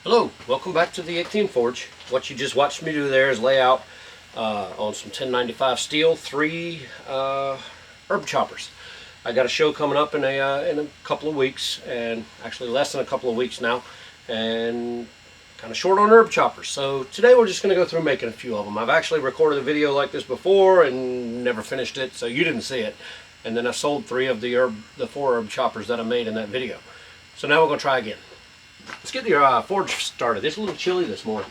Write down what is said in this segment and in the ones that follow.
Hello, welcome back to the 18 Forge. What you just watched me do there is lay out on some 1095 steel 3 herb choppers. I got a show coming up in a couple of weeks, and actually less than a couple of weeks now, and kind of short on herb choppers. So today we're just going to go through making a few of them. I've actually recorded a video like this before and never finished it, so you didn't see it. And then I sold 3 of the 4 herb choppers that I made in that video. So now we're going to try again. Let's get the forge started. It's a little chilly this morning.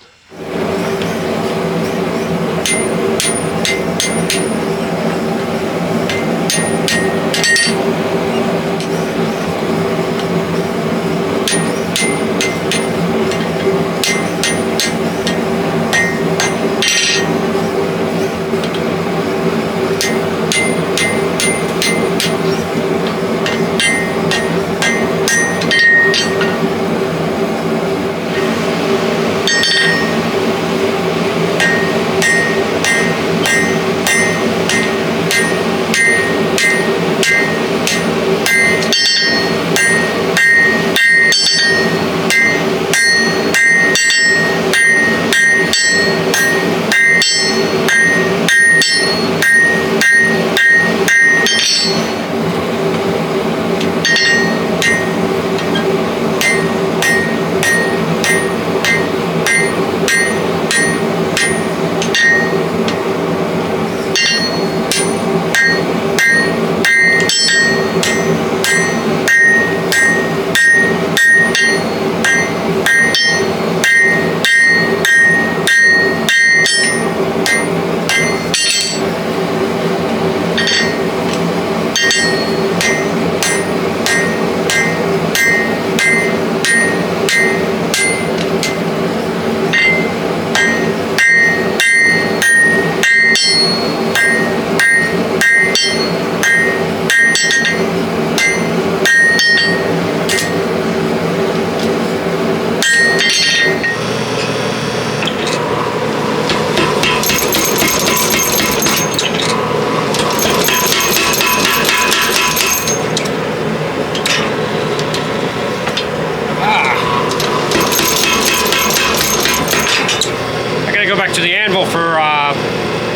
Go back to the anvil for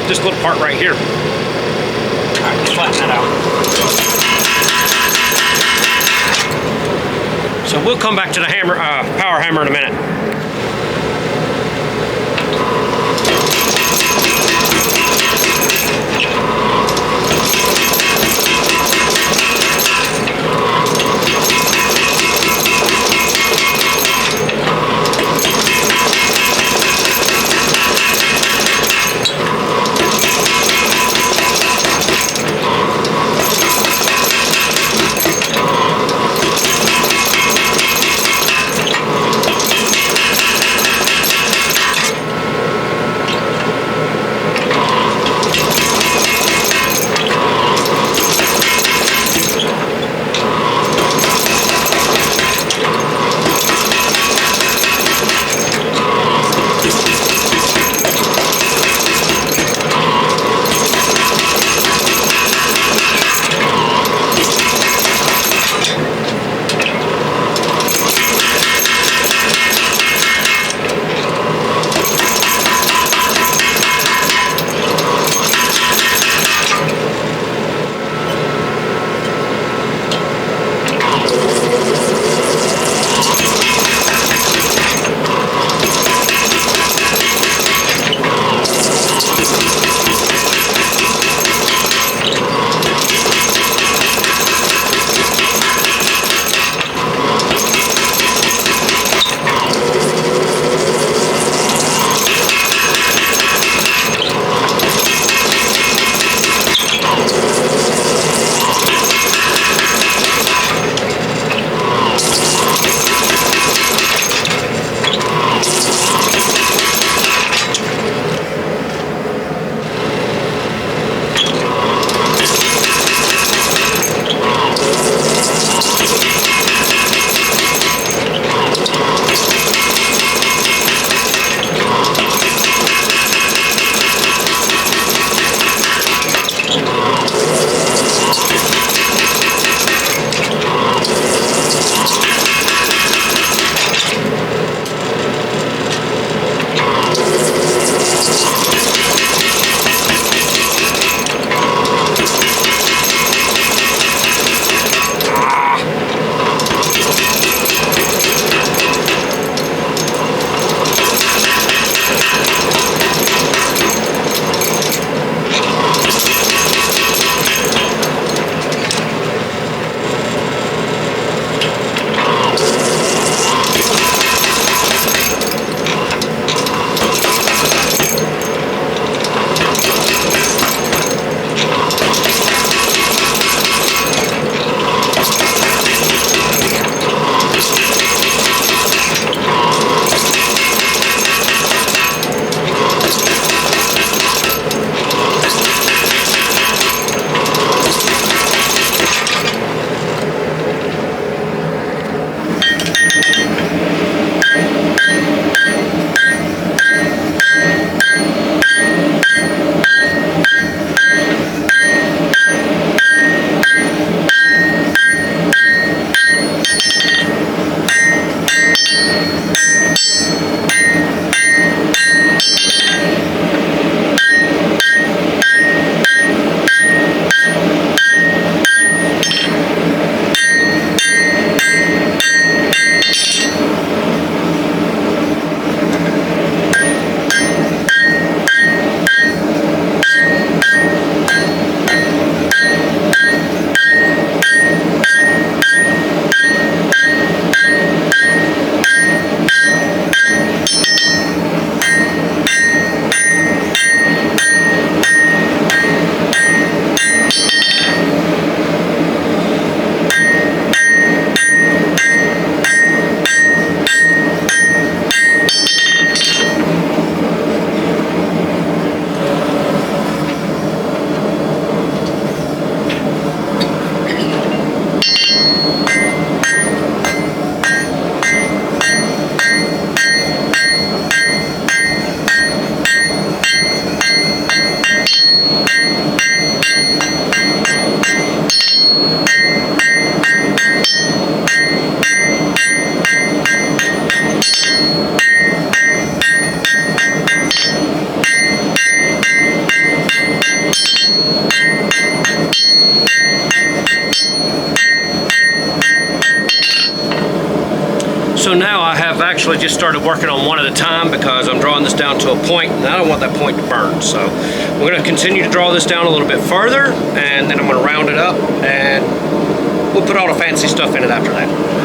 this little part right here. Alright, just flatten that out. So we'll come back to the hammer, power hammer in a minute. So now I have actually just started working on one at a time because I'm drawing this down to a point and I don't want that point to burn. So we're going to continue to draw this down a little bit further and then I'm going to round it up and we'll put all the fancy stuff in it after that.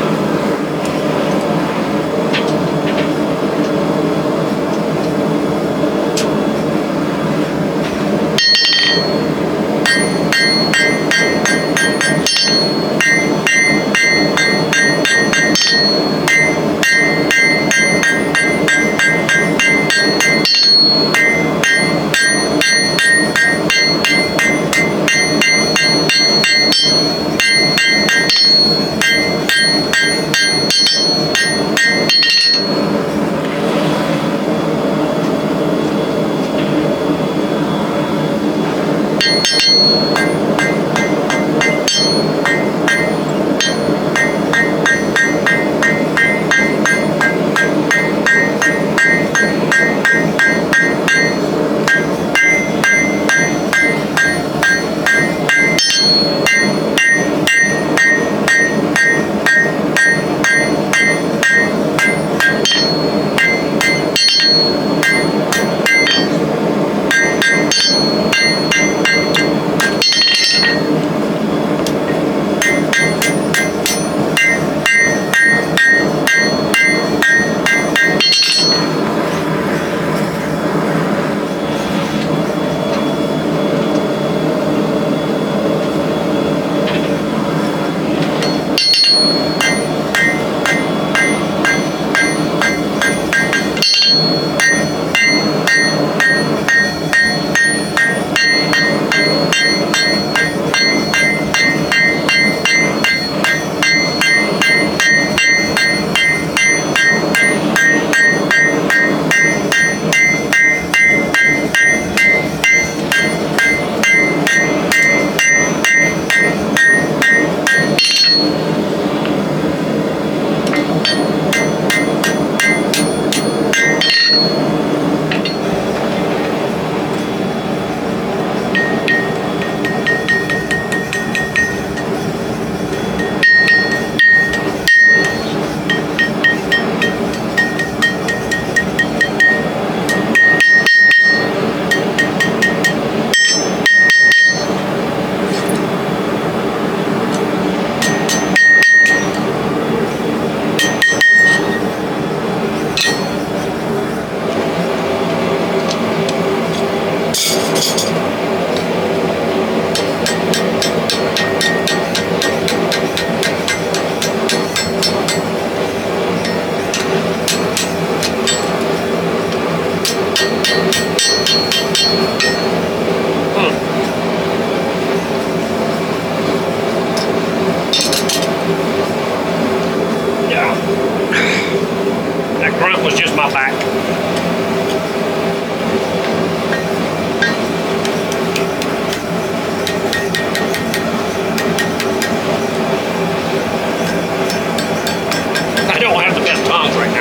I don't have the best tongs right now.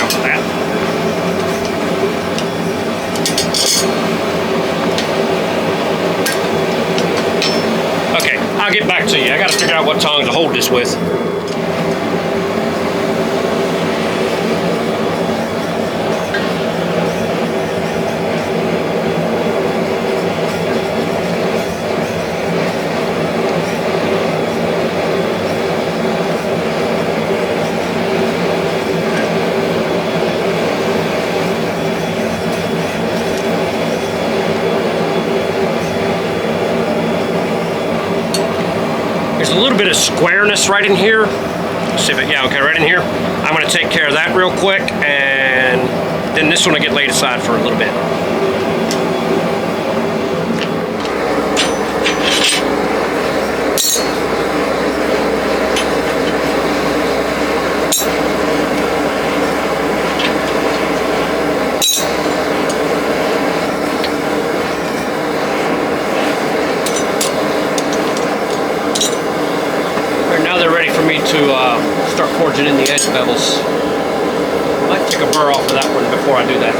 out what tongs to hold this with. There's a little bit of squareness right in here. Let's see if it, yeah, okay, right in here. I'm gonna take care of that real quick, and then this one will get laid aside for a little bit. To start forging in the edge bevels. I might take a burr off of that one before I do that.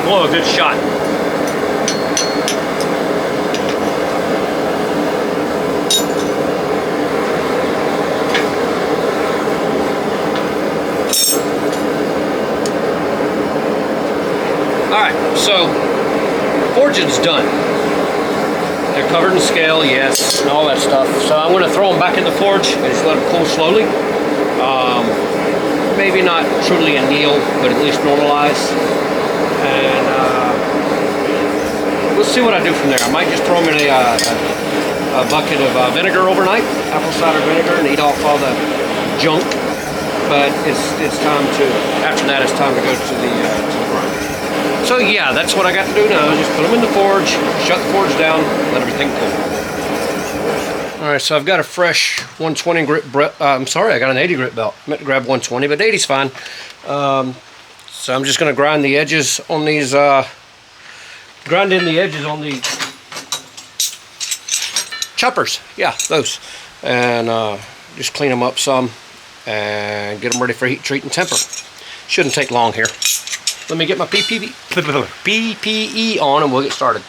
Blow a good shot. Alright, so forging's done. They're covered in scale, yes, and all that stuff. So I'm going to throw them back in the forge and just let them cool slowly. Maybe not truly anneal, but at least normalize. And we'll see what I do from there. I might just throw them in a bucket of vinegar overnight, apple cider vinegar, and eat off all the junk. But it's time to, after that, it's time to go to the grind. So yeah, that's what I got to do now. Just put them in the forge, shut the forge down, let everything cool. All right, so I've got a fresh 120 grit. I'm sorry, I got an 80 grit belt. I meant to grab 120, but 80's fine. So I'm just going to grind the edges on these, grind in the edges on the choppers. Yeah, those. And just clean them up some and get them ready for heat, treat, and temper. Shouldn't take long here. Let me get my PPE on and we'll get started.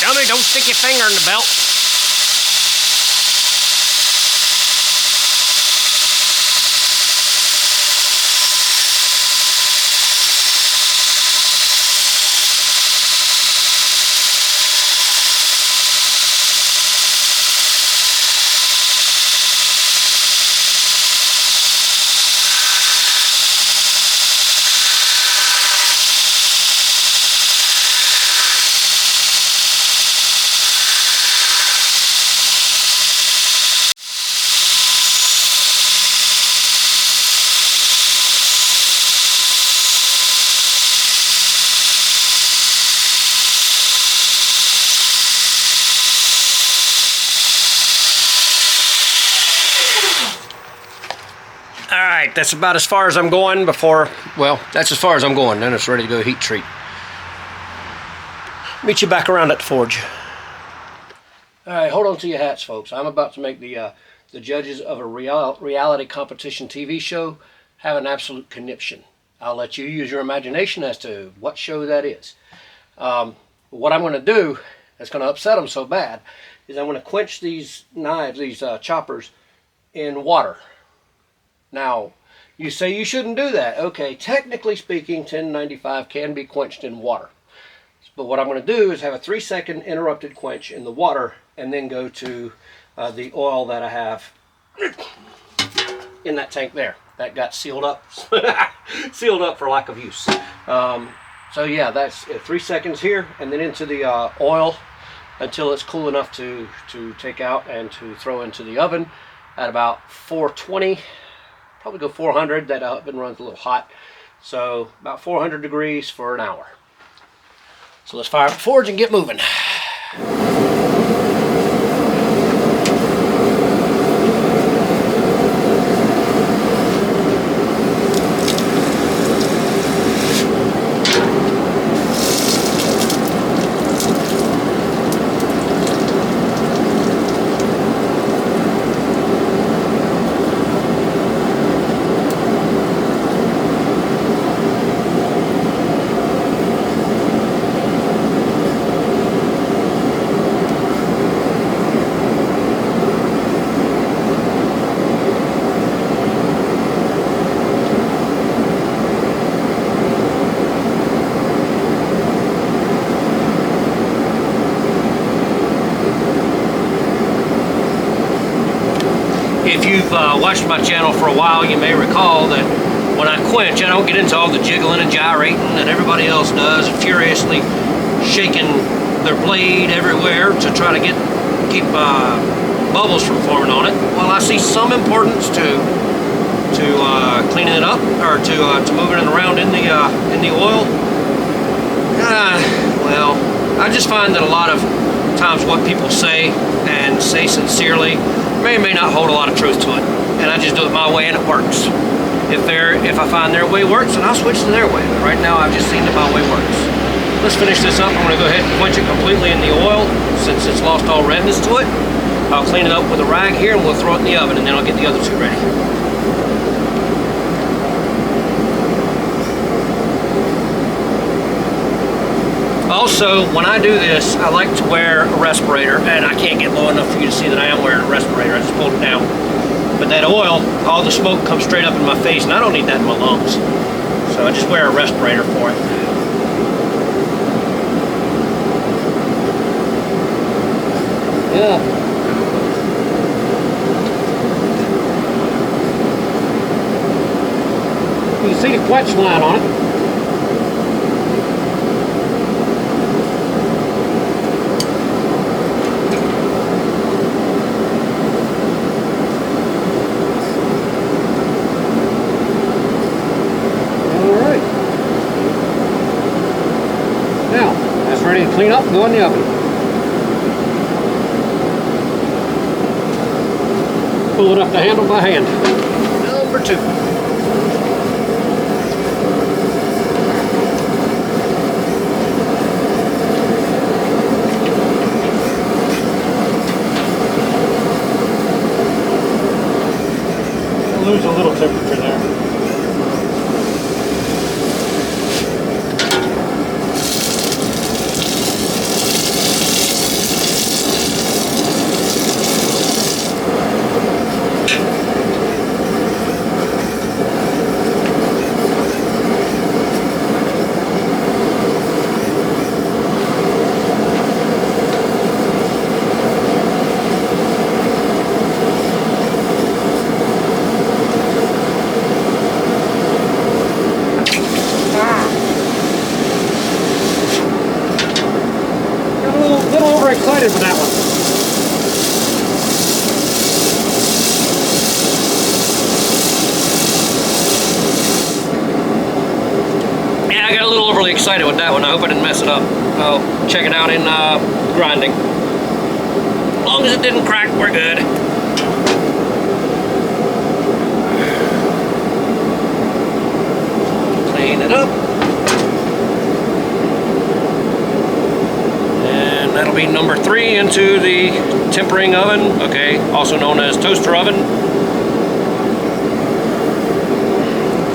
Dummy, don't stick your finger in the belt. Alright, that's about as far as I'm going before, well, that's as far as I'm going. Then it's ready to go heat treat. Meet you back around at the forge. Alright, hold on to your hats, folks. I'm about to make the judges of a reality competition TV show have an absolute conniption. I'll let you use your imagination as to what show that is. What I'm going to do that's going to upset them so bad is I'm going to quench these knives, these choppers, in water. Now, you say you shouldn't do that. Okay, technically speaking, 1095 can be quenched in water. But what I'm going to do is have a 3-second interrupted quench in the water and then go to the oil that I have in that tank there. That got sealed up. Sealed up for lack of use. So yeah, that's 3 seconds here and then into the oil until it's cool enough to take out and to throw into the oven at about 420. Probably go 400. That oven runs a little hot. So about 400 degrees for an hour. So let's fire up the forge and get moving. If you've watched my channel for a while, you may recall that when I quench, I don't get into all the jiggling and gyrating that everybody else does, furiously shaking their blade everywhere to try to keep bubbles from forming on it. Well, I see some importance to cleaning it up, or to moving it around in the oil. Well, I just find that a lot of times what people say and say sincerely may or may not hold a lot of truth to it, and I just do it my way and it works. If I find their way works, then I'll switch to their way. But right now, I've just seen that my way works. Let's finish this up. I'm going to go ahead and quench it completely in the oil since it's lost all redness to it. I'll clean it up with a rag here and we'll throw it in the oven, and then I'll get the other two ready. Also, when I do this, I like to wear a respirator, and I can't get low enough for you to see that I am wearing a respirator. I just pulled it down. But that oil, all the smoke comes straight up in my face, and I don't need that in my lungs. So I just wear a respirator for it. Yeah. You can see the quench line on it. Ready to clean up and go in the oven. Pull it up the handle by hand. Number 2. I'll lose a little temperature there. excited with that one. Yeah, I got a little overly excited with that one. I hope I didn't mess it up. I'll check it out in grinding. As long as it didn't crack, we're good. Clean it up. And that'll be number 3 into the tempering oven, okay, also known as toaster oven.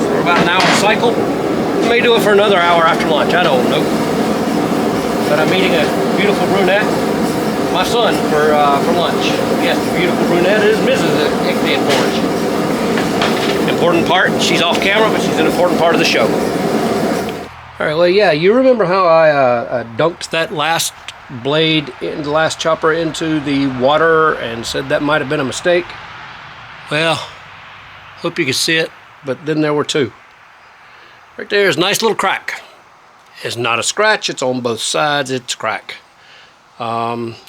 For about an hour cycle. I may do it for another hour after lunch, I don't know. But I'm eating a beautiful brunette, my son, for lunch. Yes, the beautiful brunette is Mrs. Ichthyan Forge. Important part, she's off camera, but she's an important part of the show. All right, well, yeah, you remember how I dunked that last blade, in the last chopper, into the water and said that might have been a mistake? Well, hope you can see it, but then there were 2. Right there's a nice little crack. It's not a scratch, it's on both sides, it's a crack.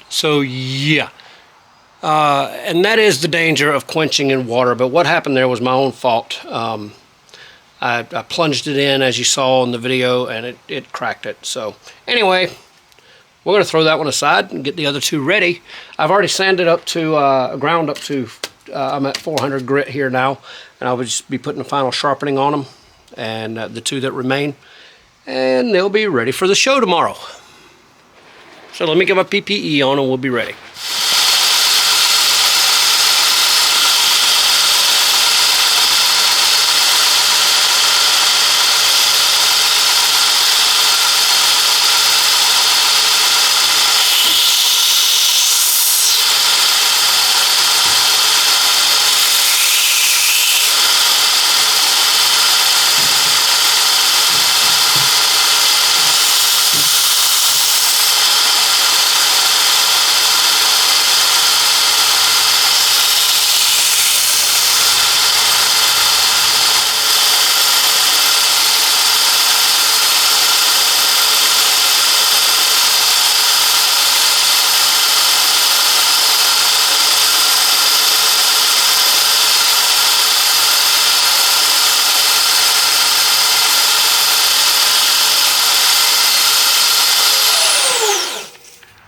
So yeah, and that is the danger of quenching in water, but what happened there was my own fault. I plunged it in, as you saw in the video, and it cracked it. So anyway, we're going to throw that one aside and get the other 2 ready. I've already sanded up to, ground up to, I'm at 400 grit here now, and I'll just be putting the final sharpening on them, and the 2 that remain, and they'll be ready for the show tomorrow. So let me get my PPE on and we'll be ready.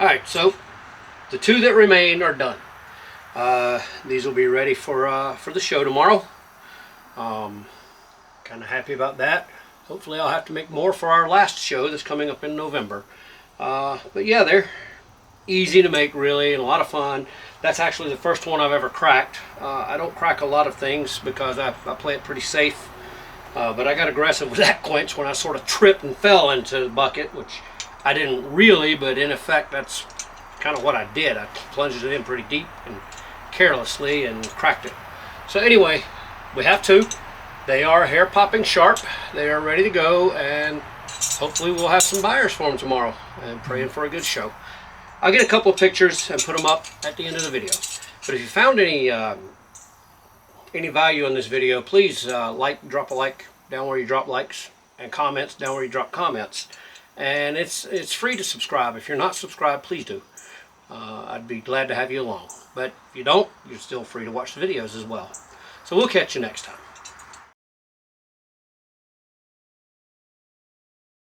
Alright, so the 2 that remain are done. These will be ready for the show tomorrow. Kind of happy about that. Hopefully I'll have to make more for our last show that's coming up in November. But yeah, they're easy to make, really, and a lot of fun. That's actually the first one I've ever cracked. I don't crack a lot of things because I play it pretty safe. But I got aggressive with that quench when I sort of tripped and fell into the bucket, which I didn't really, but in effect that's kind of what I did. I plunged it in pretty deep and carelessly and cracked it. So anyway, we have 2. They are hair popping sharp. They are ready to go, and hopefully we'll have some buyers for them tomorrow. I'm praying for a good show. I'll get a couple of pictures and put them up at the end of the video. But if you found any value in this video, please drop a like down where you drop likes, and comments down where you drop comments. And it's free to subscribe. If you're not subscribed, please do. I'd be glad to have you along. But if you don't, you're still free to watch the videos as well. So we'll catch you next time.